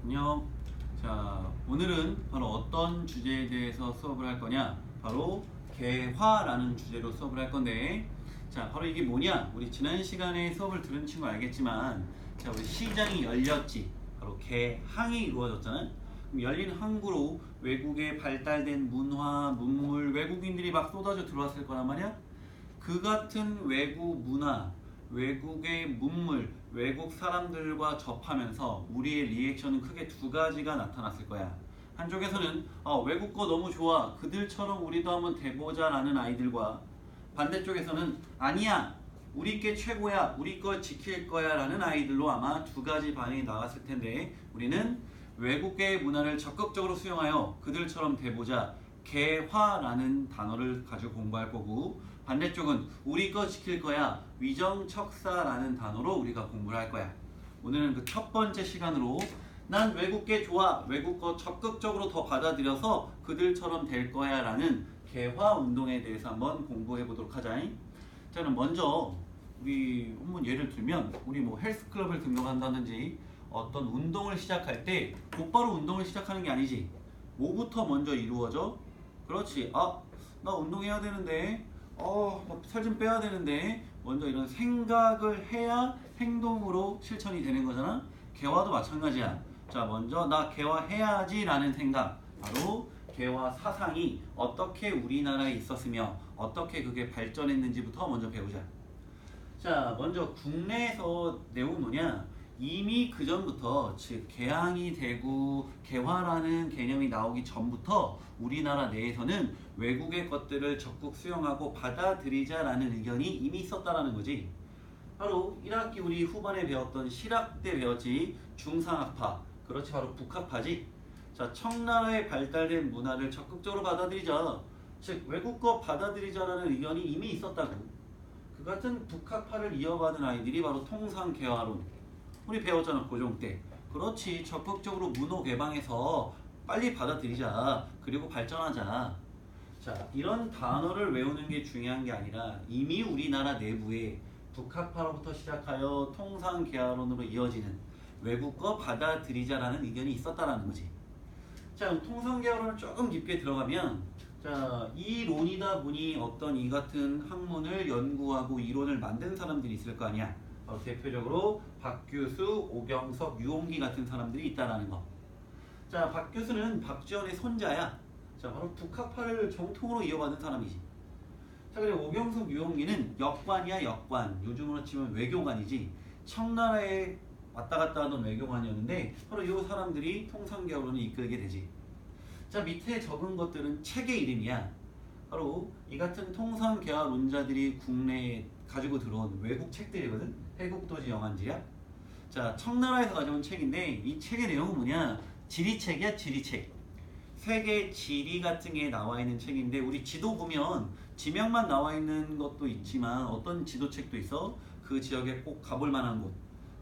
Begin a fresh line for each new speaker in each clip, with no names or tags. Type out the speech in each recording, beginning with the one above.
안녕. 자, 오늘은 바로 어떤 주제에 대해서 수업을 할 거냐? 바로 개화라는 주제로 수업을 할 건데, 자, 바로 이게 뭐냐? 우리 지난 시간에 수업을 들은 친구 알겠지만, 자, 우리 시장이 열렸지. 바로 개항이 이루어졌잖아. 그럼 열린 항구로 외국에 발달된 문화, 문물, 외국인들이 막 쏟아져 들어왔을 거란 말이야? 그 같은 외국 문화, 외국의 문물, 외국 사람들과 접하면서 우리의 리액션은 크게 두 가지가 나타났을 거야. 한쪽에서는 외국 거 너무 좋아, 그들처럼 우리도 한번 돼보자 라는 아이들과, 반대쪽에서는 아니야, 우리 게 최고야, 우리 거 지킬 거야 라는 아이들로 아마 두 가지 반응이 나왔을 텐데, 우리는 외국의 문화를 적극적으로 수용하여 그들처럼 돼보자, 개화라는 단어를 가지고 공부할 거고, 반대쪽은 우리 거 지킬 거야, 위정척사라는 단어로 우리가 공부를 할 거야. 오늘은 그 첫 번째 시간으로 난 외국계 좋아, 외국 거 적극적으로 더 받아들여서 그들처럼 될 거야 라는 개화 운동에 대해서 한번 공부해 보도록 하자. 자, 그럼 먼저 우리 한번 예를 들면 우리 뭐 헬스클럽을 등록한다든지 어떤 운동을 시작할 때 곧바로 운동을 시작하는 게 아니지. 뭐부터 먼저 이루어져? 그렇지. 나 운동해야 되는데, 살 좀 빼야 되는데, 먼저 이런 생각을 해야 행동으로 실천이 되는 거잖아. 개화도 마찬가지야. 자, 먼저 나 개화해야지 라는 생각, 바로 개화 사상이 어떻게 우리나라에 있었으며 어떻게 그게 발전했는지부터 먼저 배우자. 자, 먼저 국내에서 내용은 뭐냐? 이미 그 전부터, 즉 개항이 되고 개화라는 개념이 나오기 전부터 우리나라 내에서는 외국의 것들을 적극 수용하고 받아들이자라는 의견이 이미 있었다라는 거지. 바로 1학기 우리 후반에 배웠던 실학 때 배웠지. 중상학파, 그렇지, 바로 북학파지. 자, 청나라에 발달된 문화를 적극적으로 받아들이자, 즉 외국 거 받아들이자라는 의견이 이미 있었다고. 그 같은 북학파를 이어받은 아이들이 바로 통상개화론, 우리 배웠잖아, 고종 때. 그렇지, 적극적으로 문호 개방해서 빨리 받아들이자, 그리고 발전하자. 자, 이런 단어를 외우는 게 중요한 게 아니라 이미 우리나라 내부에 북학파로부터 시작하여 통상개화론으로 이어지는 외국 거 받아들이자라는 의견이 있었다라는 거지. 자, 그럼 통상개화론을 조금 깊게 들어가면, 자, 이 론이다 보니 어떤 이 같은 학문을 연구하고 이론을 만든 사람들이 있을 거 아니야. 대표적으로 박규수, 오경석, 유홍기 같은 사람들이 있다라는 거. 자, 박규수는 박지원의 손자야. 자, 바로 북학파를 정통으로 이어받은 사람이지. 자, 그리고 오경석, 유홍기는 역관이야, 역관. 요즘으로 치면 외교관이지. 청나라에 왔다 갔다 하던 외교관이었는데 바로 이 사람들이 통상개화론을 이끌게 되지. 자, 밑에 적은 것들은 책의 이름이야. 바로 이 같은 통상개화론자들이 국내에 가지고 들어온 외국 책들이거든. 해국도지 영한지야. 자, 청나라에서 가져온 책인데 이 책의 내용은 뭐냐? 지리책이야, 지리책. 세계 지리 같은 게 나와 있는 책인데, 우리 지도 보면 지명만 나와 있는 것도 있지만 어떤 지도책도 있어. 그 지역에 꼭 가볼 만한 곳,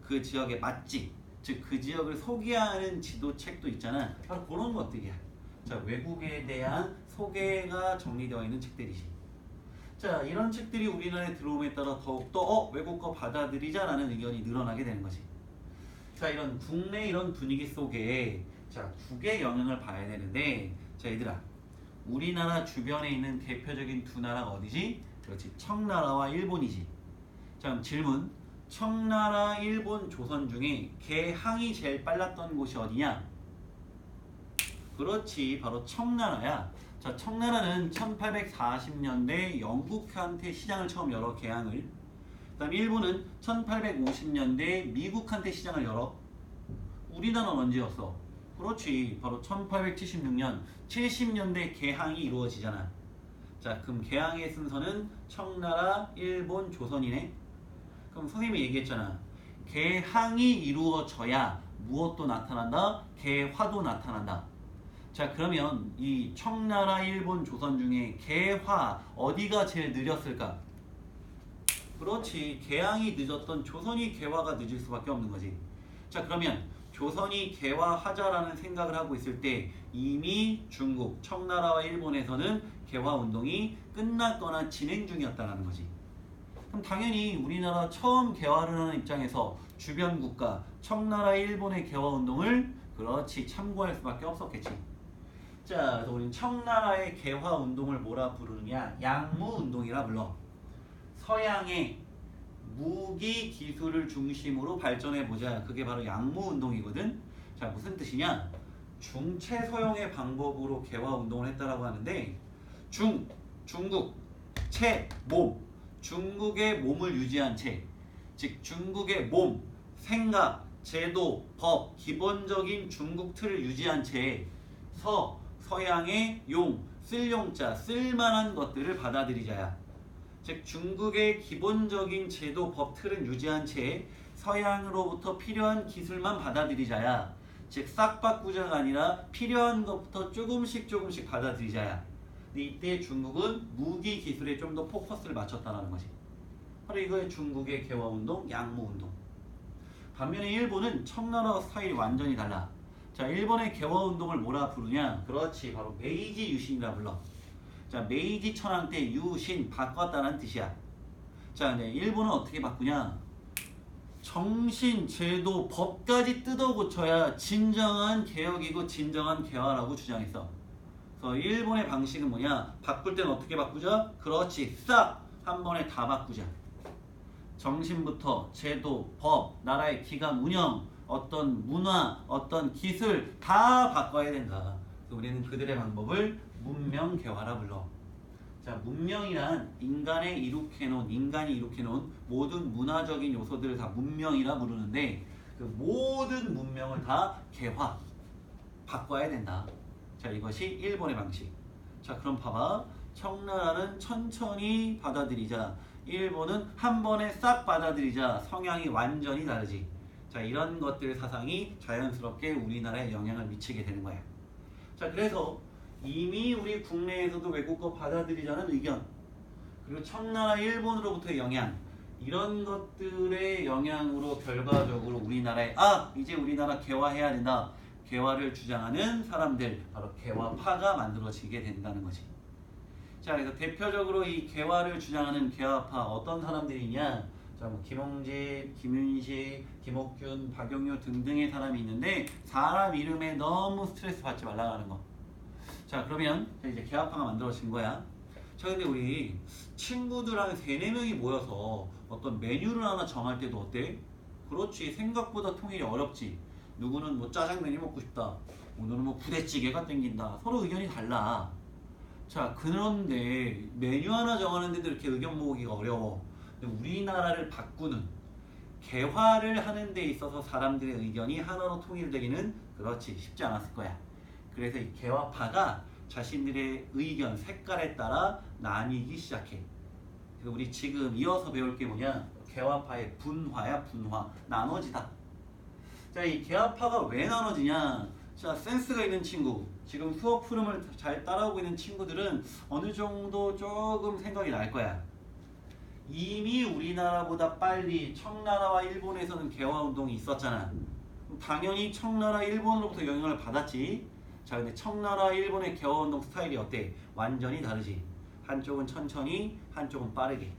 그 지역의 맛집, 즉 그 지역을 소개하는 지도책도 있잖아. 바로 그런 것들이야. 자, 외국에 대한 소개가 정리되어 있는 책들이지. 자, 이런 책들이 우리나라에 들어옴에 따라 더욱더 외국 거 받아들이자라는 의견이 늘어나게 되는 거지. 자, 이런 국내 이런 분위기 속에, 자, 국의 영향을 봐야 되는데, 자, 얘들아, 우리나라 주변에 있는 대표적인 두 나라가 어디지? 그렇지, 청나라와 일본이지. 자, 그럼 질문. 청나라, 일본, 조선 중에 개항이 제일 빨랐던 곳이 어디냐? 그렇지, 바로 청나라야. 자, 청나라는 1840년대 영국한테 시장을 처음 열어, 개항을. 그 다음 일본은 1850년대 미국한테 시장을 열어. 우리나라는 언제였어? 그렇지, 바로 1876년 70년대 개항이 이루어지잖아. 자, 그럼 개항의 순서는 청나라, 일본, 조선이네. 그럼 선생님이 얘기했잖아. 개항이 이루어져야 무엇도 나타난다? 개화도 나타난다. 자, 그러면 이 청나라, 일본, 조선 중에 개화 어디가 제일 느렸을까? 그렇지, 개항이 늦었던 조선이 개화가 늦을 수밖에 없는 거지. 자, 그러면 조선이 개화하자라는 생각을 하고 있을 때 이미 중국, 청나라와 일본에서는 개화 운동이 끝났거나 진행 중이었다는 거지. 그럼 당연히 우리나라 처음 개화를 하는 입장에서 주변 국가, 청나라, 일본의 개화 운동을 그렇지, 참고할 수밖에 없었겠지. 자, 그래서 우리는 청나라의 개화 운동을 뭐라 부르느냐? 양무 운동이라 불러. 서양의 무기 기술을 중심으로 발전해 보자. 그게 바로 양무 운동이거든. 자, 무슨 뜻이냐? 중체 서용의 방법으로 개화 운동을 했다라고 하는데, 중국, 채, 몸. 중국의 몸을 유지한 채. 즉 중국의 몸, 생각, 제도, 법, 기본적인 중국 틀을 유지한 채 서양의 용, 쓸 용자, 쓸만한 것들을 받아들이자야. 즉 중국의 기본적인 제도, 법 틀은 유지한 채 서양으로부터 필요한 기술만 받아들이자야. 즉 싹 바꾸자가 아니라 필요한 것부터 조금씩 받아들이자야. 근데 이때 중국은 무기 기술에 좀 더 포커스를 맞췄다는 거지. 바로 이거의 중국의 개화운동, 양무운동. 반면에 일본은 청나라와 스타일이 완전히 달라. 자, 일본의 개화운동을 뭐라 부르냐? 그렇지, 바로 메이지 유신이라 불러. 자, 메이지 천황 때 유신, 바꿨다는 뜻이야. 자, 근데 일본은 어떻게 바꾸냐? 정신, 제도, 법까지 뜯어 고쳐야 진정한 개혁이고 진정한 개화라고 주장했어. 그래서 일본의 방식은 뭐냐? 바꿀 때는 어떻게 바꾸자? 그렇지, 싹 한 번에 다 바꾸자. 정신부터 제도, 법, 나라의 기관 운영, 어떤 문화, 어떤 기술 다 바꿔야 된다. 그래서 우리는 그들의 방법을 문명 개화라 불러. 자, 문명이란 인간이 이룩해놓은 모든 문화적인 요소들을 다 문명이라 부르는데, 그 모든 문명을 다 개화, 바꿔야 된다. 자, 이것이 일본의 방식. 자, 그럼 봐봐. 청나라는 천천히 받아들이자, 일본은 한 번에 싹 받아들이자. 성향이 완전히 다르지. 자, 이런 것들 사상이 자연스럽게 우리나라에 영향을 미치게 되는 거야. 자, 그래서 이미 우리 국내에서도 외국 거 받아들이자는 의견, 그리고 청나라 일본으로부터의 영향, 이런 것들의 영향으로 결과적으로 우리나라에 이제 우리나라 개화해야 된다, 개화를 주장하는 사람들, 바로 개화파가 만들어지게 된다는 거지. 자, 그래서 대표적으로 이 개화를 주장하는 개화파 어떤 사람들이냐? 자, 뭐 김홍집, 김윤식, 김옥균, 박용효 등등의 사람이 있는데, 사람 이름에 너무 스트레스 받지 말라는 거. 자, 그러면 이제 개화파가 만들어진 거야. 자, 근데 우리 친구들 한 3-4명이 모여서 어떤 메뉴를 하나 정할 때도 어때? 그렇지, 생각보다 통일이 어렵지. 누구는 뭐 짜장면이 먹고 싶다, 오늘은 뭐 부대찌개가 땡긴다. 서로 의견이 달라. 자, 그런데 메뉴 하나 정하는데도 이렇게 의견 모으기가 어려워. 근데 우리나라를 바꾸는, 개화를 하는 데 있어서 사람들의 의견이 하나로 통일되기는 그렇지 쉽지 않았을 거야. 그래서 이 개화파가 자신들의 의견, 색깔에 따라 나뉘기 시작해. 그래서 우리 지금 이어서 배울 게 뭐냐? 개화파의 분화야, 분화. 나눠지다. 자, 이 개화파가 왜 나눠지냐? 자, 센스가 있는 친구, 지금 수업 흐름을 잘 따라오고 있는 친구들은 어느 정도 조금 생각이 날 거야. 이미 우리나라보다 빨리 청나라와 일본에서는 개화운동이 있었잖아. 당연히 청나라, 일본으로부터 영향을 받았지. 자, 근데 청나라, 일본의 개화운동 스타일이 어때? 완전히 다르지. 한쪽은 천천히, 한쪽은 빠르게.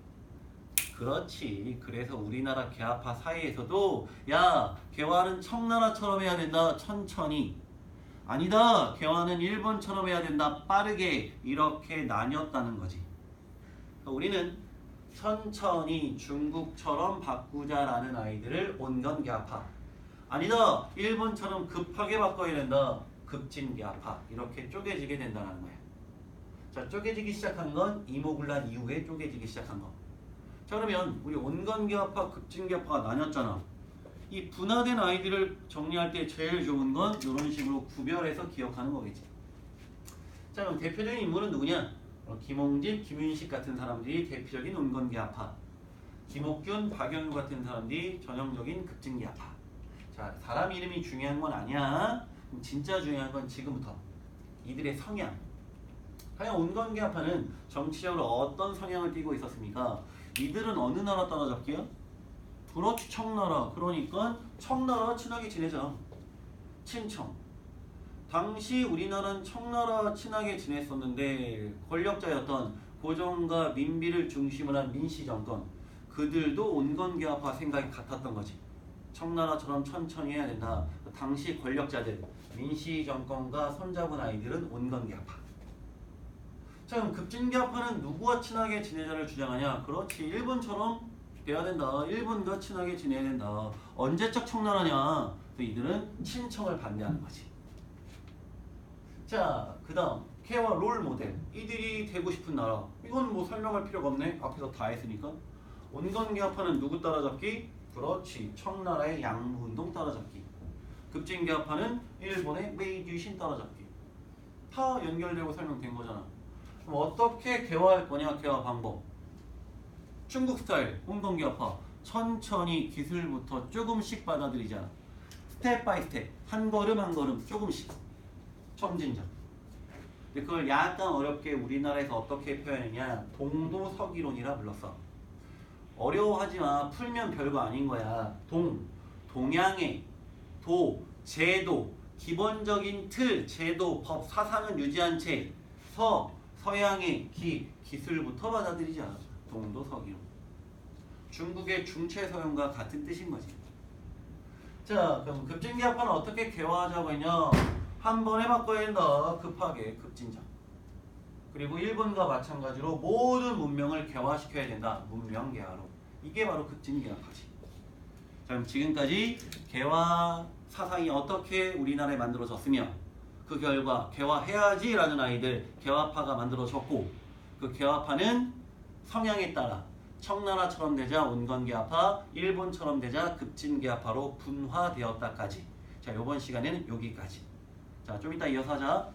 그렇지. 그래서 우리나라 개화파 사이에서도 야, 개화는 청나라처럼 해야 된다, 천천히. 아니다, 개화는 일본처럼 해야 된다, 빠르게. 이렇게 나뉘었다는 거지. 우리는 천천히 중국처럼 바꾸자라는 아이들을 온건개화파, 아니다, 일본처럼 급하게 바꿔야 된다, 급진개화파. 이렇게 쪼개지게 된다는 거야. 자, 쪼개지기 시작한 건 이모군란 이후에 쪼개지기 시작한 거. 자, 그러면 우리 온건개화파, 급진개화파가 나뉘었잖아. 이 분화된 아이들을 정리할 때 제일 좋은 건 이런 식으로 구별해서 기억하는 거겠지. 자, 그럼 대표적인 인물은 누구냐? 김홍집, 김윤식 같은 사람들이 대표적인 온건개화파, 김옥균, 박영효 같은 사람들이 전형적인 급진개화파. 자, 사람 이름이 중요한 건 아니야. 진짜 중요한 건 지금부터 이들의 성향. 과연 온건개화파는 정치적으로 어떤 성향을 띠고 있었습니까? 이들은 어느 나라 따라잡기야? 그렇지, 청나라. 그러니까 청나라와 친하게 지내자. 친청. 당시 우리나라는 청나라와 친하게 지냈었는데, 권력자였던 고종과 민비를 중심으로 한 민씨 정권, 그들도 온건개화파 생각이 같았던 거지. 청나라처럼 천천히 해야 된다. 당시 권력자들, 민씨 정권과 손잡은 아이들은 온건계합파. 자, 그럼 급진계합파는 누구와 친하게 지내자를 주장하냐? 그렇지, 일본처럼 돼야 된다. 일본과 친하게 지내야 된다. 언제적 청나라냐? 이들은 친청을 반대하는 거지. 자, 그 다음 개화 롤 모델. 이들이 되고 싶은 나라. 이건 뭐 설명할 필요가 없네. 앞에서 다 했으니까. 온건계합파는 누구 따라잡기? 그렇지, 청나라의 양무운동 따라잡기. 급진계합파는 일본의 메이듀신 따라잡기. 다 연결되고 설명된 거잖아. 그럼 어떻게 개화할 거냐? 개화 방법. 중국 스타일 온건계합파. 천천히 기술부터 조금씩 받아들이자. 스텝 바이 스텝. 한 걸음 한 걸음 조금씩. 점진적. 근데 그걸 약간 어렵게 우리나라에서 어떻게 표현했냐? 동도서기론이라 불렀어. 어려워하지 마. 풀면 별거 아닌 거야. 동양의 도, 제도, 기본적인 틀, 제도, 법, 사상은 유지한 채. 서양의 기술부터 받아들이자. 동도서기론. 중국의 중체서용과 같은 뜻인 거지. 자, 그럼 급진계합파는 어떻게 개화하자고 했냐? 한 번에 바꿔야 된다. 급하게 급진적. 그리고 일본과 마찬가지로 모든 문명을 개화시켜야 된다. 문명 개화로. 이게 바로 급진개화파지. 자, 그럼 지금까지 개화 사상이 어떻게 우리나라에 만들어졌으며 그 결과 개화해야지 라는 아이들 개화파가 만들어졌고 그 개화파는 성향에 따라 청나라처럼 되자 온건개화파, 일본처럼 되자 급진개화파로 분화되었다까지. 자, 이번 시간에는 여기까지. 자, 좀 이따 이어서 하자.